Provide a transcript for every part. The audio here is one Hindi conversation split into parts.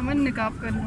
अमन निकाब कर लो।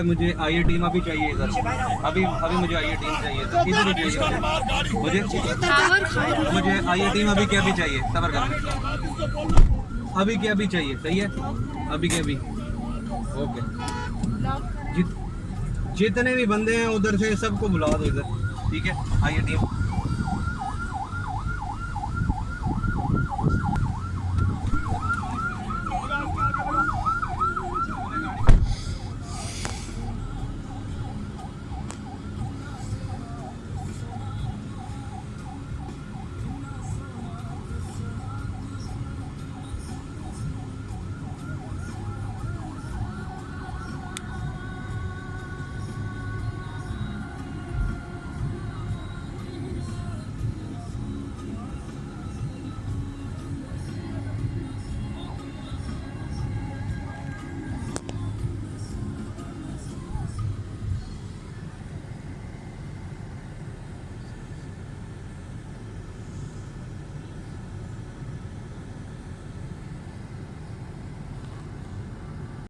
मुझे आइए टीम अभी चाहिए इधर, अभी मुझे आइए टीम चाहिए इधर ही चाहिए मुझे आइए टीम अभी क्या भी चाहिए, सबर कर, अभी क्या भी चाहिए, सही है, अभी क्या भी ओके। जितने भी बंदे हैं उधर से सबको बुला दो इधर, ठीक है, आइए टीम।